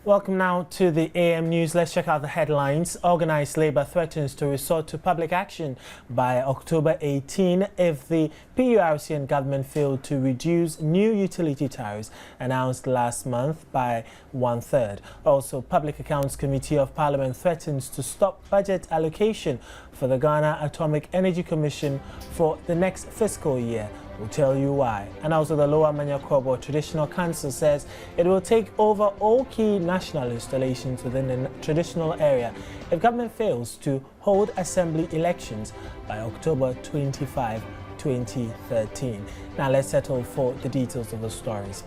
Welcome now to the AM News. Let's check out the headlines. Organized Labour threatens to resort to public action by October 18 if the PURC and government fail to reduce new utility tariffs announced last month by 1/3. Also, Public Accounts Committee of Parliament threatens to stop budget allocation for the Ghana Atomic Energy Commission for the next fiscal year. We'll tell you why. And also the Lower Manya-Krobo Traditional Council says it will take over all key national installations within the traditional area if government fails to hold assembly elections by October 25, 2013. Now let's settle for the details of the stories.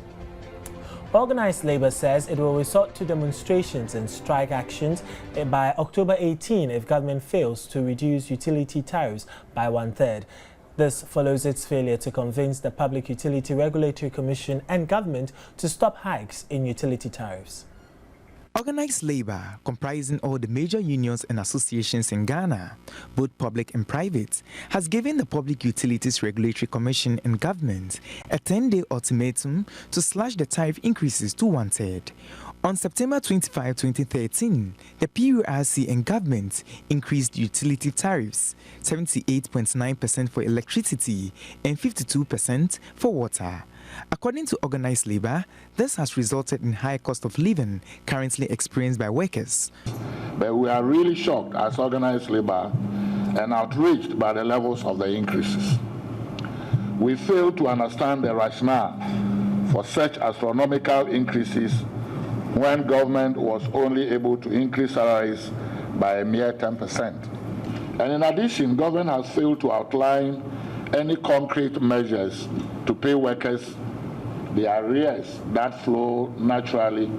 Organized Labour says it will resort to demonstrations and strike actions by October 18 if government fails to reduce utility tariffs by 1/3. This follows its failure to convince the Public Utility Regulatory Commission and government to stop hikes in utility tariffs. Organized Labour, comprising all the major unions and associations in Ghana, both public and private, has given the Public Utilities Regulatory Commission and government a 10-day ultimatum to slash the tariff increases to 1/3. On September 25, 2013, the PURC and government increased utility tariffs, 78.9% for electricity and 52% for water. According to Organized Labour, this has resulted in high cost of living currently experienced by workers. But we are really shocked as Organized Labour and outraged by the levels of the increases. We fail to understand the rationale for such astronomical increases when government was only able to increase salaries by a mere 10%. And in addition, government has failed to outline any concrete measures to pay workers the arrears that flow naturally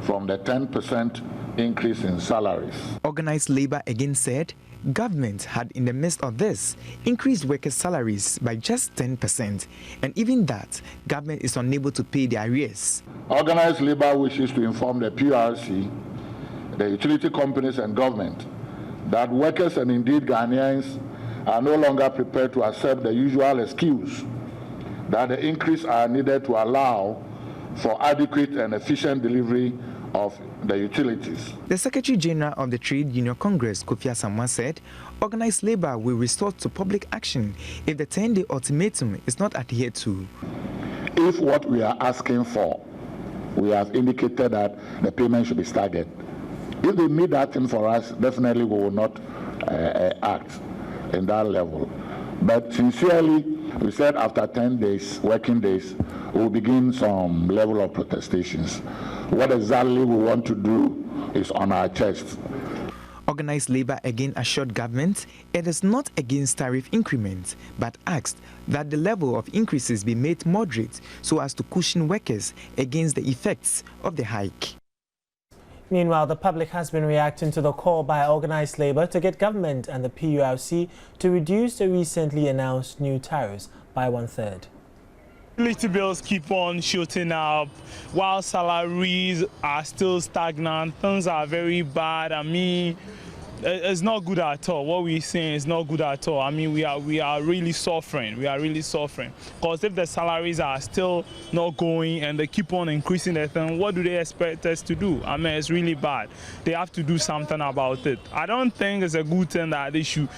from the 10% increase in salaries. Organized Labour again said government had, in the midst of this, increased workers' salaries by just 10%, and even that, government is unable to pay the arrears. Organized Labour wishes to inform the PURC, the utility companies and government that workers and indeed Ghanaians are no longer prepared to accept the usual excuse that the increase are needed to allow for adequate and efficient delivery of the utilities. The Secretary General of the Trade Union Congress, Kofi Asamoah, said Organized Labour will resort to public action if the 10-day ultimatum is not adhered to. If what we are asking for, we have indicated that the payment should be staggered. If they meet that thing for us, definitely we will not act in that level. But sincerely, we said after 10 days, working days, we will begin some level of protestations. What exactly we want to do is on our chest. Organized Labour again assured government it is not against tariff increments, but asked that the level of increases be made moderate so as to cushion workers against the effects of the hike. Meanwhile, the public has been reacting to the call by Organized Labour to get government and the PURC to reduce the recently announced new tariffs by 1/3. Utility bills keep on shooting up while salaries are still stagnant. Things are very bad. I mean, it's not good at all. What we're saying is not good at all. I mean, we are really suffering. We are really suffering. Because if the salaries are still not going and they keep on increasing the thing, what do they expect us to do? I mean, it's really bad. They have to do something about it. I don't think it's a good thing that they should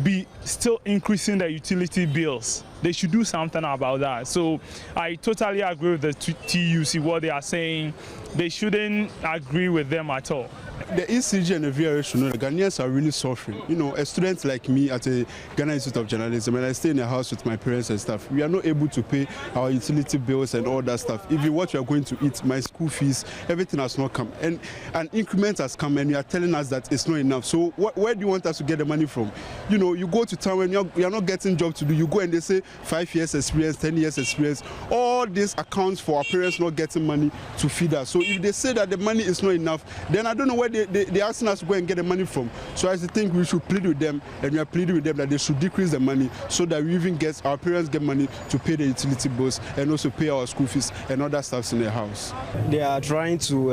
be still increasing the utility bills. They should do something about that. So I totally agree with the TUC, what they are saying. They shouldn't agree with them at all. The ECG and the VRA should know that Ghanaians are really suffering. You know, a student like me at a Ghana Institute of Journalism, and I stay in a house with my parents and stuff, we are not able to pay our utility bills and all that stuff. Even what we are going to eat, my school fees, everything has not come. And an increment has come and you are telling us that it's not enough. So where do you want us to get the money from? You know, you go to town when you're not getting job to do, you go and they say 5 years experience, 10 years experience. All this accounts for our parents not getting money to feed us. So if they say that the money is not enough, then I don't know where they're asking us to go and get the money from. So I think we should plead with them, and we are pleading with them that they should decrease the money so that we even get our parents get money to pay the utility bills and also pay our school fees and other stuff in the house. They are trying to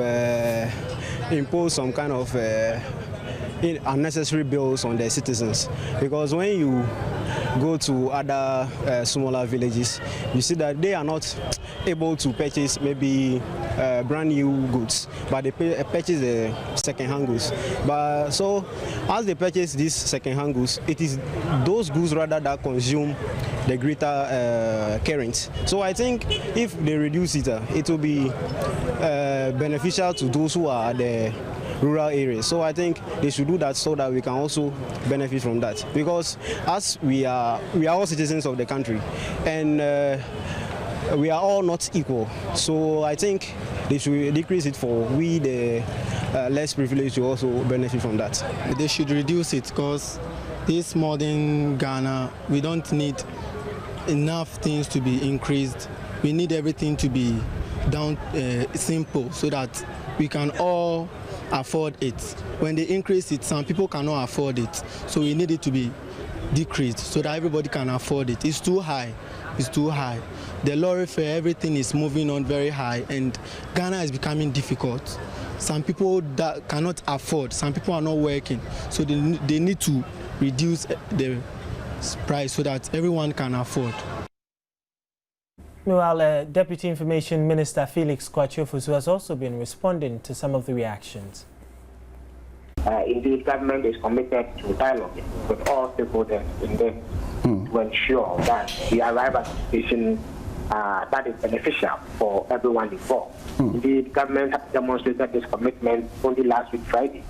impose some kind of unnecessary bills on their citizens, because when you go to other smaller villages, you see that they are not able to purchase maybe brand new goods, but they purchase the second-hand goods. But so as they purchase these second-hand goods, it is those goods rather that consume the greater current. So I think if they reduce it, it will be beneficial to those who are at the rural areas. So I think they should do that so that we can also benefit from that. Because as we are all citizens of the country, and we are all not equal. So I think they should decrease it for we, the less privileged, to also benefit from that. They should reduce it because this modern Ghana, we don't need enough things to be increased. We need everything to be down simple so that we can all afford it. When they increase it, some people cannot afford it. So we need it to be decreased so that everybody can afford it. It's too high. It's too high. The lorry fare, everything is moving on very high, and Ghana is becoming difficult. Some people that cannot afford, some people are not working, so they need to reduce the price so that everyone can afford. Meanwhile, Deputy Information Minister Felix Kwakye Ofosu has also been responding to some of the reactions. Indeed, government is committed to dialogue with all stakeholders in this to ensure that we arrive at a situation that is beneficial for everyone involved. Indeed, government has demonstrated this commitment only last week Friday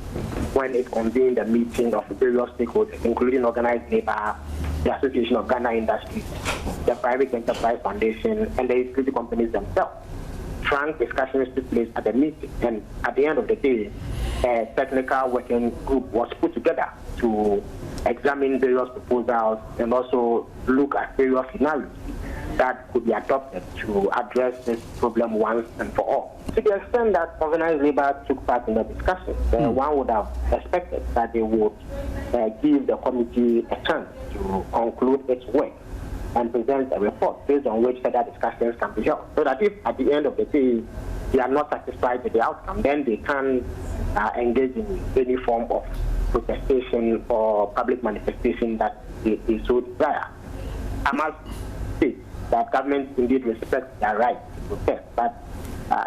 when it convened a meeting of various stakeholders, including organized labor, the Association of Ghana Industries, the Private Enterprise Foundation, and the utility companies themselves. Frank discussions took place at the meeting, and at the end of the day, a technical working group was put together to examine various proposals and also look at various scenarios that could be adopted to address this problem once and for all. To the extent that organized labor took part in the discussion, one would have expected that they would give the committee a chance to conclude its work and present a report based on which further discussions can be held. So that if at the end of the day they are not satisfied with the outcome, then they can engage in any form of protestation or public manifestation that they so desire. I must say that government indeed respects their right to protest, but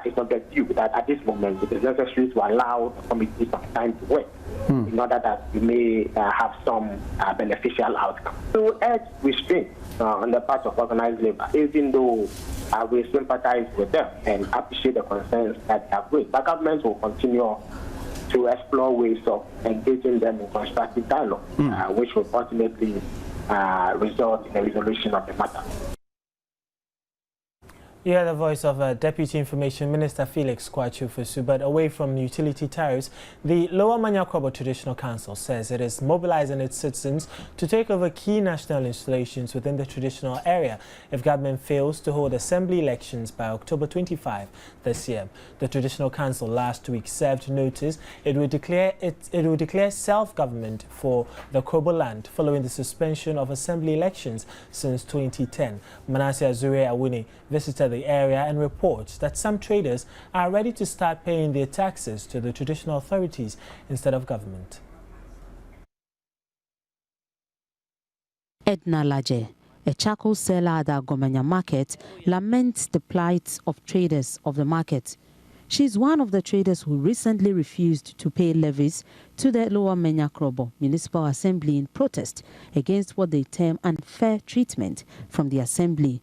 it's of the view that at this moment it is necessary to allow the committee some time to work in order that we may have some beneficial outcome. To urge restraint on the part of organized labor, even though we sympathize with them and appreciate the concerns that they have raised, but government will continue to explore ways of engaging them in constructive dialogue, which will ultimately result in a resolution of the matter. You heard the voice of Deputy Information Minister Felix Kwakye Ofosu. But away from utility tariffs, the Lower Manya Krobo Traditional Council says it is mobilizing its citizens to take over key national installations within the traditional area if government fails to hold assembly elections by October 25 this year. The Traditional Council last week served notice it will declare self-government for the Krobo land following the suspension of assembly elections since 2010. Manasseh Azure Awuni visited the area and reports that some traders are ready to start paying their taxes to the traditional authorities instead of government. Edna Laje, a charcoal seller at the Gomenya market, laments the plight of traders of the market. She is one of the traders who recently refused to pay levies to the Lower Manya Krobo Municipal Assembly in protest against what they term unfair treatment from the assembly.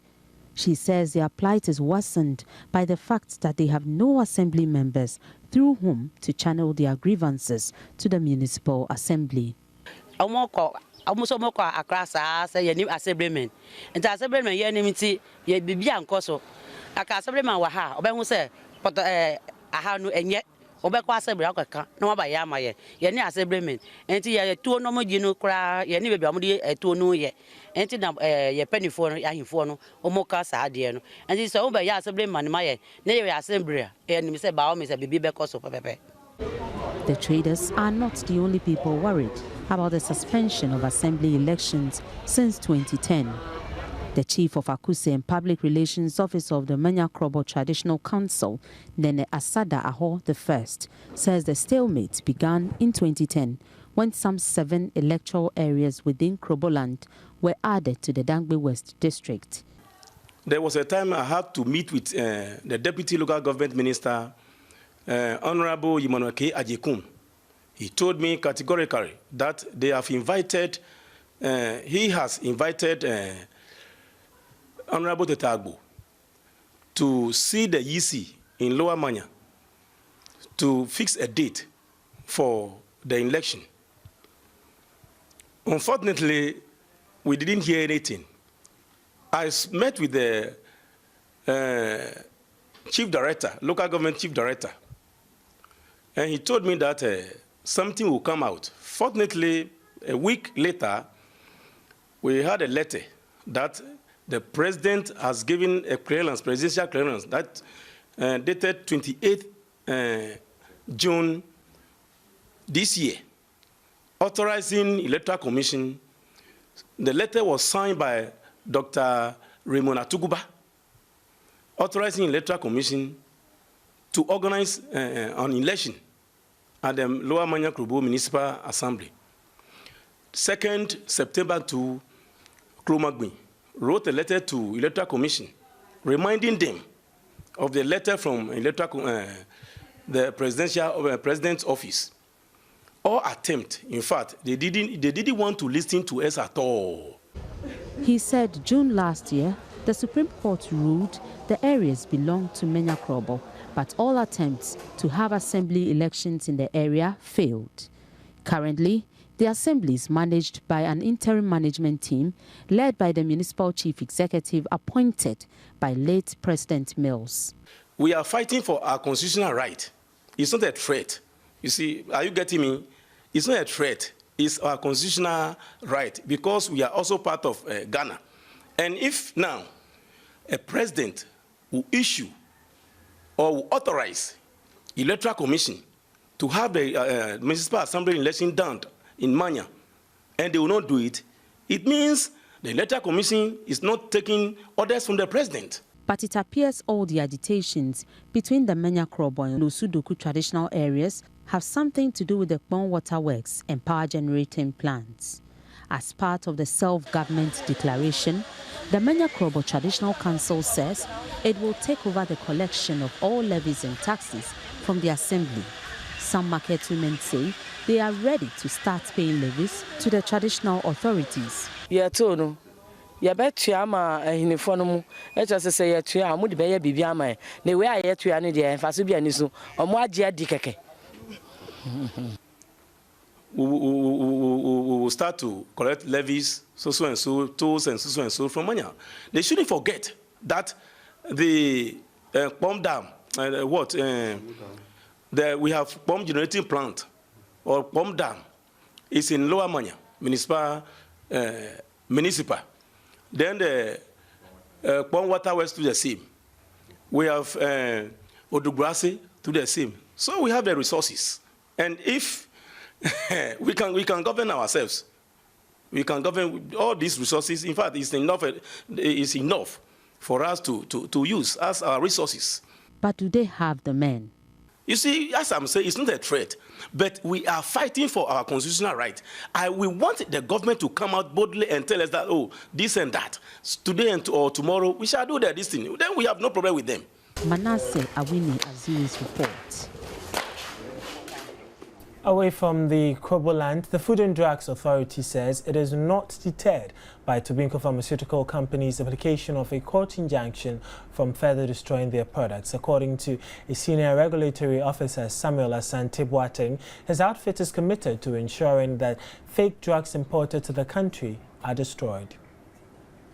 She says their plight is worsened by the fact that they have no assembly members through whom to channel their grievances to the municipal assembly. Almost across assemblyman. And assemblyman, ye nimity, ye be and coso. A assemblyman waha, or who say, but I have no and yet. Obekwa assembly akaka no ba ya maye ye ne assemblyman enti ye tuo no mo ginu kra ye ne bebia mo de tuo no ye enti na ye panifo no ahimfo no omoka sa ade no enti so oba ya assemblyman maye ne ye assembly e nim se ba o me se bibi be koso pepe. The traders are not the only people worried about the suspension of assembly elections since 2010. The chief of Akuse and Public Relations Officer of the Manya Krobo Traditional Council, Nene Asada Aho I, says the stalemate began in 2010 when some 7 electoral areas within Kroboland were added to the Dangbe West district. There was a time I had to meet with the Deputy Local Government Minister, Honorable Yimonwake Ajekum. He told me categorically that they have invited, he has invited Honorable Tetagbo to see the EC in Lower Manya to fix a date for the election. Unfortunately, we didn't hear anything. I met with the chief director, local government chief director, and he told me that something will come out. Fortunately, a week later, we had a letter that the president has given a clearance, presidential clearance, that dated 28th June this year, authorizing Electoral Commission. The letter was signed by Dr. Raymond Atuguba, authorizing Electoral Commission to organize an election at the Lower Manya Krobo Municipal Assembly. 2nd September to Kromagbi wrote a letter to Electoral Commission reminding them of the letter from the president's office. All attempt, in fact, they didn't want to listen to us at all. He said June last year, the Supreme Court ruled the areas belonged to Menya Krobo, but all attempts to have assembly elections in the area failed. Currently, the assembly is managed by an interim management team led by the municipal chief executive appointed by late President Mills. We are fighting for our constitutional right. It's not a threat. You see, are you getting me? It's not a threat. It's our constitutional right because we are also part of Ghana. And if now a president will issue or will authorize Electoral Commission to have the municipal assembly election done in Manya, and they will not do it, it means the Electoral Commission is not taking orders from the president. But it appears all the agitations between the Menya Krobo and Lusuduku traditional areas have something to do with the Kpong Water Works and power generating plants. As part of the self-government declaration, the Menya Krobo Traditional Council says it will take over the collection of all levies and taxes from the assembly. Some market women say they are ready to start paying levies to the traditional authorities. Ya betu ama hinifo no mu e cho se yetu ya mu de be ya bibia ama na we ayetu ya no de enfaso bia ni so omo age adi keke. We will start to collect levies, so and so, tolls and so from Manya. They shouldn't forget that the pump dam, we have pump generating plant or pump dam is in Lower Manya, municipal. Then the Kpong Water Works to the same. We have Odugrase to the same. So we have the resources. And if we can govern ourselves, we can govern all these resources. In fact, it's enough for us to use as our resources. But do they have the men? You see, as I'm saying, it's not a threat, but we are fighting for our constitutional right. We want the government to come out boldly and tell us that, oh, this and that, today or tomorrow, we shall do this thing. Then we have no problem with them. Manasseh Awini Azizi's report. Away from the Krobo land, the Food and Drugs Authority says it is not deterred by Tobinco Pharmaceutical Company's application of a court injunction from further destroying their products. According to a senior regulatory officer, Samuel Asante Boateng, his outfit is committed to ensuring that fake drugs imported to the country are destroyed.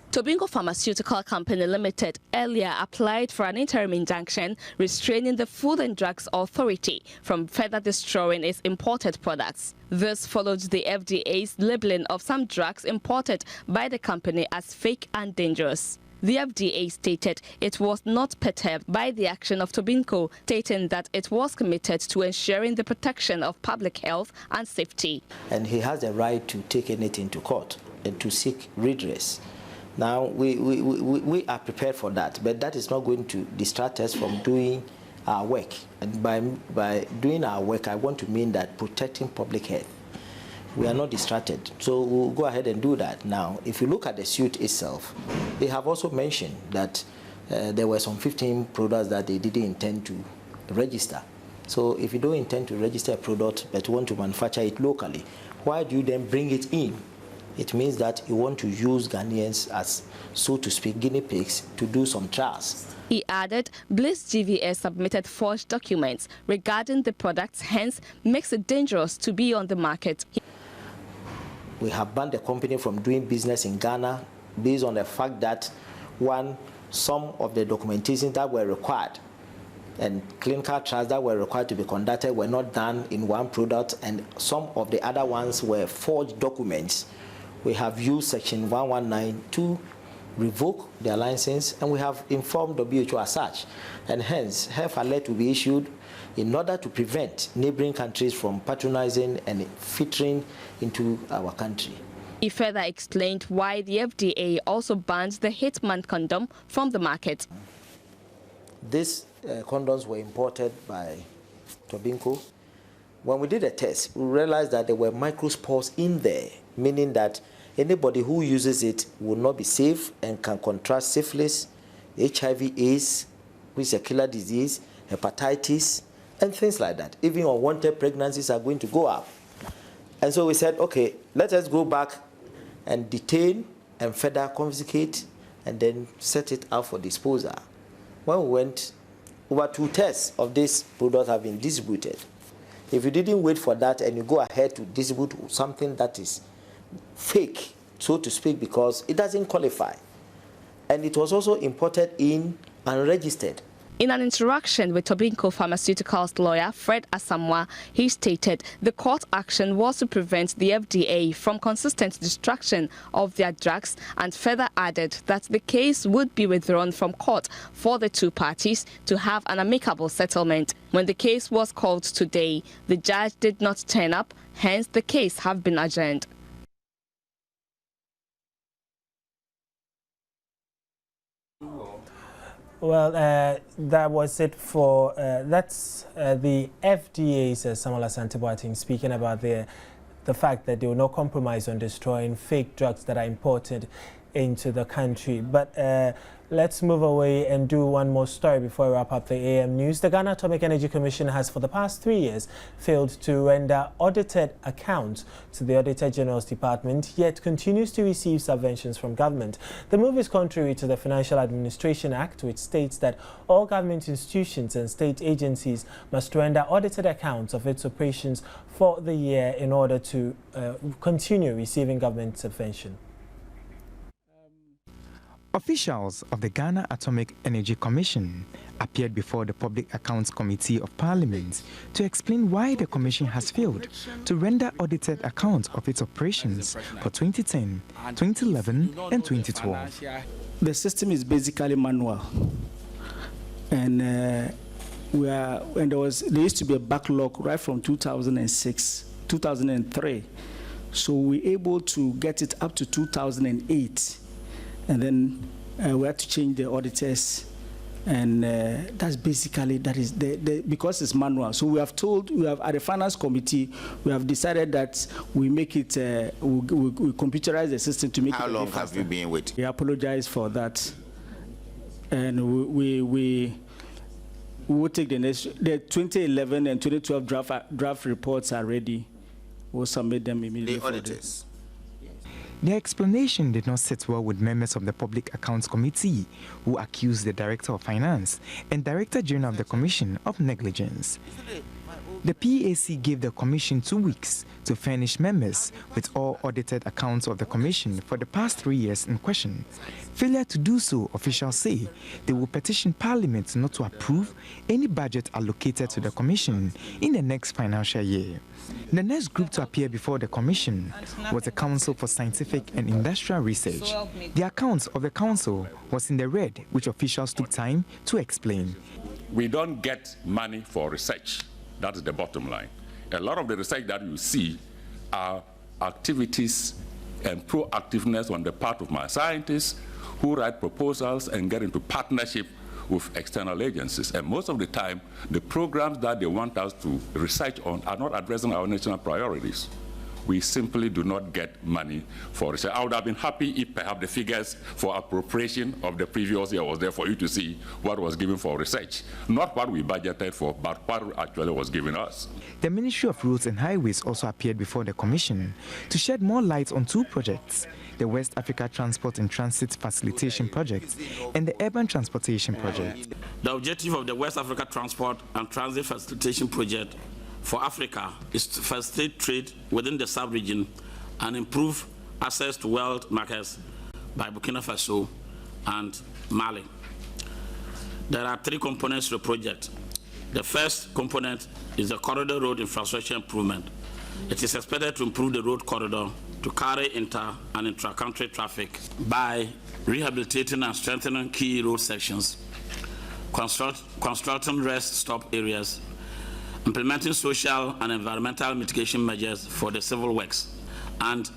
Tobinco Pharmaceutical Company Limited earlier applied for an interim injunction restraining the Food and Drugs Authority from further destroying its imported products. This followed the FDA's labeling of some drugs imported by the company as fake and dangerous. The FDA stated it was not perturbed by the action of Tobinco, stating that it was committed to ensuring the protection of public health and safety. And he has the right to take anything to court and to seek redress. Now, we are prepared for that, but that is not going to distract us from doing our work. And by doing our work, I want to mean that protecting public health. We are not distracted. So we'll go ahead and do that. Now, if you look at the suit itself, they have also mentioned that there were some 15 products that they didn't intend to register. So if you don't intend to register a product but want to manufacture it locally, why do you then bring it in? It means that you want to use Ghanaians as, so to speak, guinea pigs to do some trials. He added, Bliss GVS submitted forged documents regarding the products, hence makes it dangerous to be on the market. We have banned the company from doing business in Ghana based on the fact that, one, some of the documentation that were required and clinical trials that were required to be conducted were not done in one product, and some of the other ones were forged documents. We have used Section 119 to revoke their license, and we have informed WHO as such, and hence health alert will be issued in order to prevent neighboring countries from patronizing and filtering into our country. He further explained why the FDA also banned the Hitman condom from the market. These condoms were imported by Tobinco. When we did a test, we realized that there were microspores in there, meaning that anybody who uses it will not be safe and can contract syphilis, HIV/AIDS, which is a killer disease, hepatitis, and things like that. Even unwanted pregnancies are going to go up. And so we said, okay, let us go back and detain and further confiscate and then set it out for disposal. When we went, over 2 tests of this product have been distributed. If you didn't wait for that and you go ahead to distribute something that is fake, so to speak, because it doesn't qualify, and it was also imported in unregistered. In an interaction with Tobinco Pharmaceuticals lawyer Fred Asamoah, he stated the court action was to prevent the FDA from consistent destruction of their drugs, and further added that the case would be withdrawn from court for the 2 parties to have an amicable settlement. When the case was called today, the judge did not turn up, hence the case have been adjourned. Well, that was it for that's the FDA's Samuel Asante Boateng speaking about the fact that they will not compromise on destroying fake drugs that are imported into the country. But let's move away and do one more story before we wrap up the AM news. The Ghana Atomic Energy Commission has for the past 3 years failed to render audited accounts to the Auditor General's Department, yet continues to receive subventions from government. The move is contrary to the Financial Administration Act, which states that all government institutions and state agencies must render audited accounts of its operations for the year in order to continue receiving government subvention. Officials of the Ghana Atomic Energy Commission appeared before the Public Accounts Committee of Parliament to explain why the Commission has failed to render audited accounts of its operations for 2010, 2011 and 2012. The system is basically manual, and there used to be a backlog right from 2006, 2003. So we were able to get it up to 2008. And then we had to change the auditors, and that's basically, that is because it's manual. So we have at the finance committee, we have decided that we make it, we computerize the system to make it. How long have you been waiting? We apologize for that, and we will take the 2011 and 2012 draft reports are ready. We'll submit them immediately. The auditors. Their explanation did not sit well with members of the Public Accounts Committee, who accused the Director of Finance and Director General of the Commission of negligence. The PAC gave the Commission 2 weeks to furnish members with all audited accounts of the Commission for the past 3 years in question. Failure to do so, officials say they will petition Parliament not to approve any budget allocated to the Commission in the next financial year. The next group to appear before the Commission was the Council for Scientific and Industrial Research. The accounts of the Council was in the red, which officials took time to explain. We don't get money for research. That is the bottom line. A lot of the research that you see are activities and proactiveness on the part of my scientists who write proposals and get into partnership with external agencies. And most of the time, the programs that they want us to research on are not addressing our national priorities. we simply do not get money for research. I would have been happy if perhaps the figures for appropriation of the previous year was there for you to see what was given for research. Not what we budgeted for, but what actually was given us. The Ministry of Roads and Highways also appeared before the Commission to shed more light on 2 projects: the West Africa Transport and Transit Facilitation Project and the Urban Transportation Project. The objective of the West Africa Transport and Transit Facilitation Project for Africa is to facilitate trade within the sub-region and improve access to world markets by Burkina Faso and Mali. There are 3 components to the project. The first component is the corridor road infrastructure improvement. It is expected to improve the road corridor to carry inter- and intra-country traffic by rehabilitating and strengthening key road sections, constructing rest stop areas, implementing social and environmental mitigation measures for the civil works, and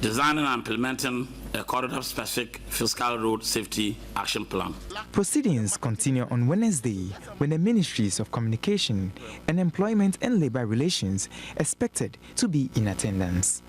designing and implementing a corridor-specific fiscal road safety action plan. Proceedings continue on Wednesday when the Ministries of Communication and Employment and Labour Relations expected to be in attendance.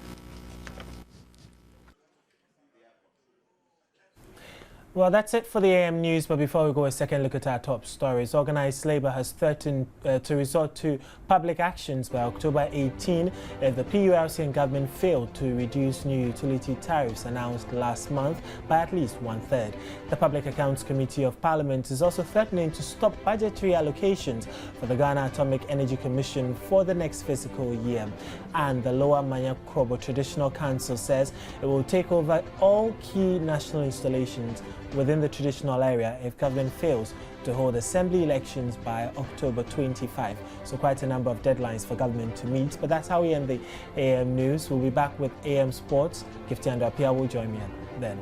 Well, that's it for the AM News, but before we go, a second look at our top stories. Organised Labour has threatened to resort to public actions by October 18 if the PURCN government failed to reduce new utility tariffs announced last month by at least 1/3. The Public Accounts Committee of Parliament is also threatening to stop budgetary allocations for the Ghana Atomic Energy Commission for the next fiscal year. And the Lower Manya Krobo Traditional Council says it will take over all key national installations within the traditional area if government fails to hold assembly elections by October 25. So quite a number of deadlines for government to meet. But that's how we end the AM News. We'll be back with AM Sports. Gifty and Apia will join me then.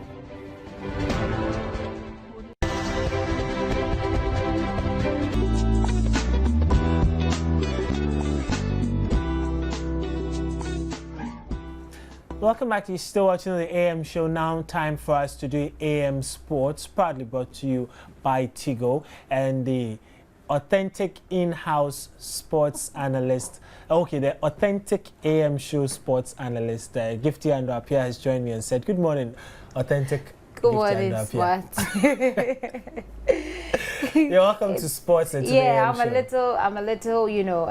Welcome back. You're still watching the AM show. Now time for us to do AM Sports, proudly brought to you by Tigo and the authentic in-house sports analyst. Okay, the authentic AM show sports analyst, Gifty Andwapia, has joined me and said, "Good morning, authentic." Good morning, Swat. You're welcome to sports and to yeah, the AM show. I'm a little, you know,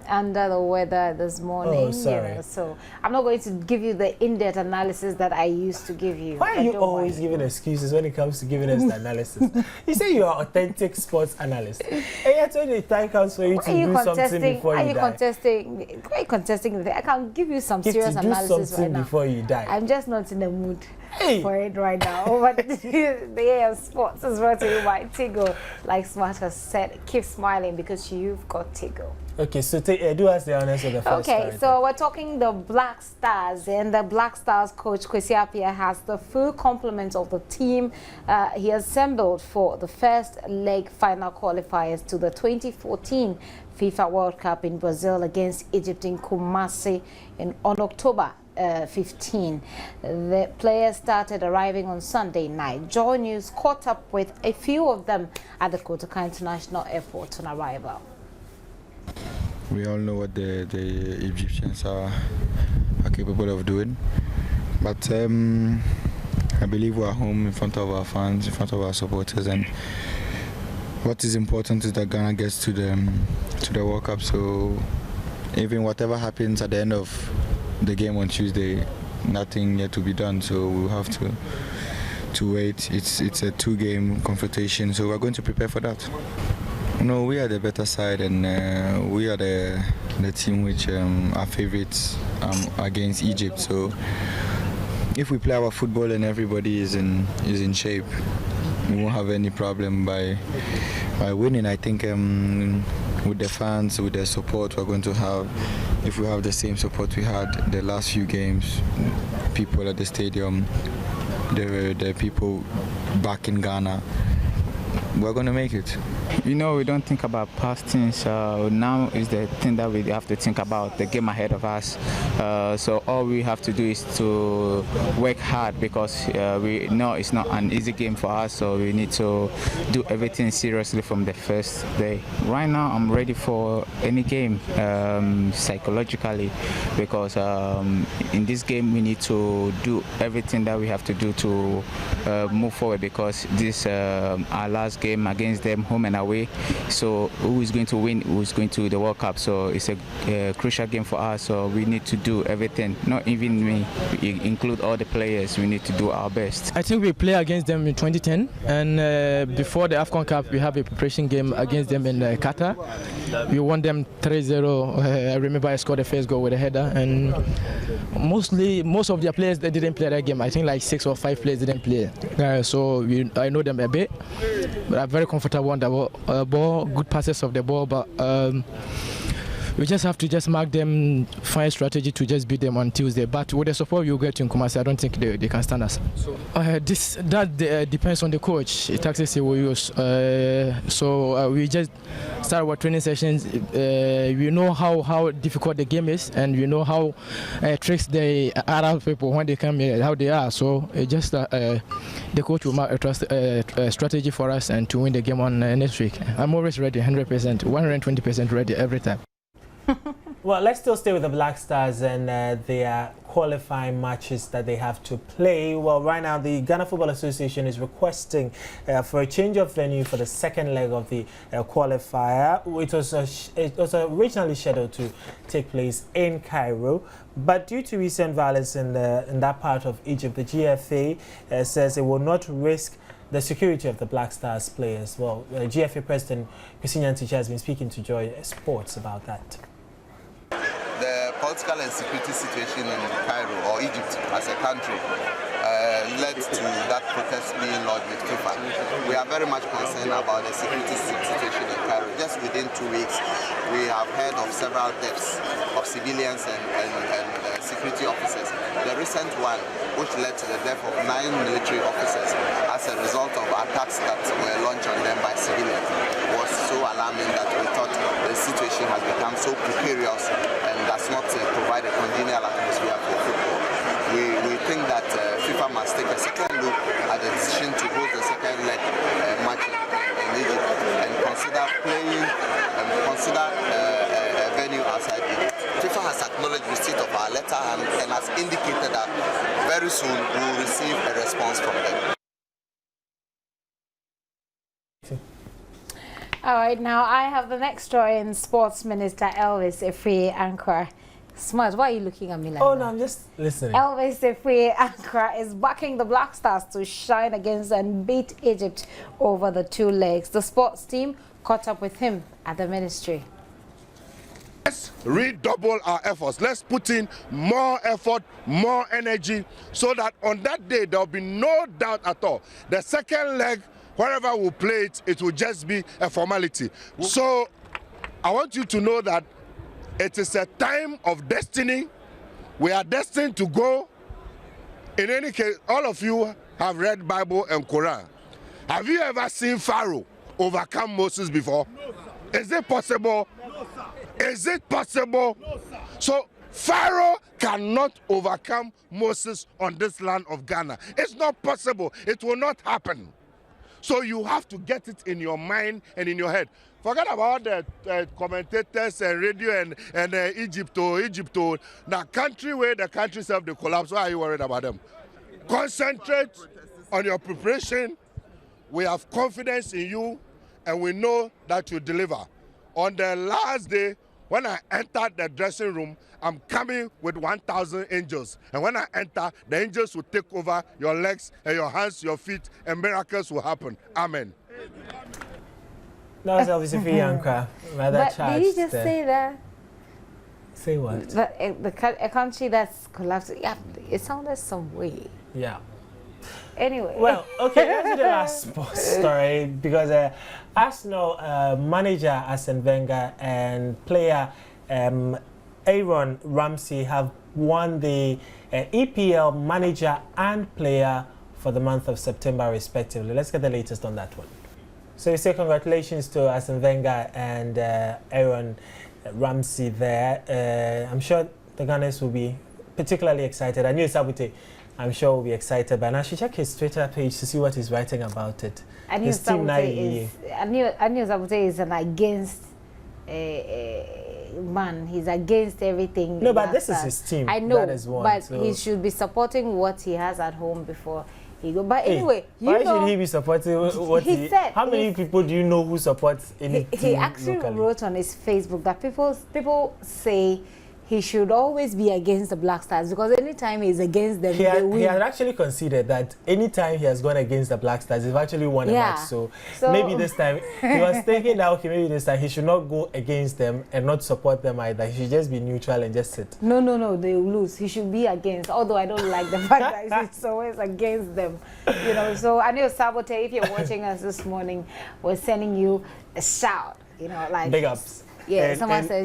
under the weather this morning. Oh, sorry. You know, so I'm not going to give you the in-depth analysis that I used to give you. Why are you always giving excuses when it comes to giving us the analysis? You say you are authentic sports analyst. And yet when the time comes for you to do something before you die. Why are you contesting? I can give you some serious analysis right now. Before you die. I'm just not in the mood for it right now. But the AM Sports is brought to you by Tigo. Like Smart has said, keep smiling because you've got Tigo. Okay, so do us the honors of the first Okay, so we're talking the Black Stars, and the Black Stars coach Kwesi Appiah has the full complement of the team he assembled for the first leg final qualifiers to the 2014 FIFA World Cup in Brazil against Egypt in Kumasi on October 15. The players started arriving on Sunday night. Joy News caught up with a few of them at the Kotoka International Airport on arrival. We all know what the Egyptians are capable of doing, but I believe we are home in front of our fans, in front of our supporters, and what is important is that Ghana gets to the World Cup. So even whatever happens at the end of the game on Tuesday, nothing yet to be done. So we'll have to wait. It's a 2-game confrontation, so we're going to prepare for that. No, we are the better side, and we are the team which are favourites against Egypt. So if we play our football and everybody is in shape, we won't have any problem by winning. I think with the fans, with the support we're going to have, if we have the same support we had the last few games, people at the stadium, the people back in Ghana, we're going to make it. You know, we don't think about past things. Now is the thing that we have to think about, the game ahead of us. So all we have to do is to work hard, because we know it's not an easy game for us. So we need to do everything seriously from the first day. Right now, I'm ready for any game psychologically, because in this game we need to do everything that we have to do to move forward, because this our last game against them, home and away. So who is going to win, who is going to the World Cup? So it's a crucial game for us. So we need to do everything, not even me, we include all the players. We need to do our best. I think we play against them in 2010, and before the AFCON Cup we have a preparation game against them in Qatar. We won them 3-0. I remember I scored the first goal with a header, and most of their players, they didn't play that game. I think like 6 or 5 players didn't play. So I know them a bit, but I'm very comfortable on the ball, good passes of the ball, but we just have to mark them, find strategy to just beat them on Tuesday. But with the support you get in Kumasi, I don't think they can stand us. So that depends on the coach. The tactics he will use. So we just start our training sessions. We know how difficult the game is, and we know how tricks the Arab people when they come here, how they are. So the coach will mark a strategy for us and to win the game on next week. I'm always ready, 100%, 120% ready every time. Well, let's still stay with the Black Stars and their qualifying matches that they have to play. Well, right now the Ghana Football Association is requesting for a change of venue for the second leg of the qualifier. It was originally scheduled to take place in Cairo, but due to recent violence in that part of Egypt, the GFA says it will not risk the security of the Black Stars players. Well, GFA President Kwesi Nyantakyi has been speaking to Joy Sports about that. The political and security situation in Cairo, or Egypt as a country, led to that protest being lodged with FIFA. We are very much concerned about the security situation in Cairo. Just within 2 weeks, we have heard of several deaths of civilians and security officers. The recent one, which led to the death of 9 military officers as a result of attacks that were launched on them by civilians, was so alarming that we thought the situation has become so precarious and does not provide a congenial atmosphere for football. We think that FIFA must take a second look at the decision to host the second leg match in Egypt and consider playing a venue outside Egypt. FIFA has acknowledged receipt of our letter and has indicated that very soon we will receive a response from them. All right, now I have the next story in Sports Minister Elvis Efue-Ankrah. Smart, why are you looking at me like that? No, I'm just listening. Elvis Efue-Ankrah is backing the Black Stars to shine against and beat Egypt over the 2 legs. The sports team caught up with him at the ministry. Let's redouble our efforts. Let's put in more effort, more energy, so that on that day there will be no doubt at all. The second leg, wherever we play it, it will just be a formality. So I want you to know that it is a time of destiny. We are destined to go. In any case, all of you have read Bible and Quran. Have you ever seen Pharaoh overcome Moses before? No, sir. Is it possible? No, sir. Is it possible? No, sir. So Pharaoh cannot overcome Moses on this land of Ghana. It's not possible. It will not happen. So you have to get it in your mind and in your head. Forget about the commentators and radio and Egypt. Now, country where the country self they collapse, why are you worried about them? Concentrate on your preparation. We have confidence in you, and we know that you deliver. On the last day, when I entered the dressing room, I'm coming with 1,000 angels. And when I enter, the angels will take over your legs and your hands, your feet, and miracles will happen. Amen. That was Elvis Efue-Ankrah. But did you just say that? Say what? A country that's collapsing. Yeah, it sounded some way. Yeah. Anyway. Well, okay, let's do the last sports story, because Arsenal manager Arsene Wenger and player Aaron Ramsey have won the EPL manager and player for the month of September respectively. Let's get the latest on that one. So you say congratulations to Arsene Wenger and Aaron Ramsey there. I'm sure the Gunners will be particularly excited. Anil Sabute, I'm sure will be excited. But now I should check his Twitter page to see what he's writing about it. Anil Sabute is an against man. He's against everything. No, but this is his team. I know, that is one, but so he should be supporting what he has at home before he go. But anyway, why should he be supporting what he said? How many people do you know who supports any team He actually locally? wrote on his Facebook that people say he should always be against the Black Stars because anytime he's against them, they win. He had actually considered that anytime he has gone against the Black Stars, he's actually won a match. So maybe this time, he was thinking that, okay, maybe this time he should not go against them and not support them either. He should just be neutral and just sit. No, they will lose. He should be against, although I don't like the fact that he's always against them. You know, so Anil Sabute, if you're watching us this morning, we're sending you a shout, you know, like... Big ups. Yeah, and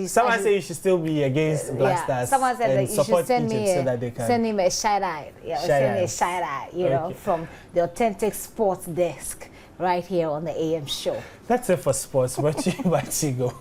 someone said you should still be against Black Stars. Someone said that you should send me so that they can send him a shout-out. Yeah, send me a shout-out, you know, from the Authentic Sports Desk right here on the AM show. That's it for sports. Brought to you by Chigo.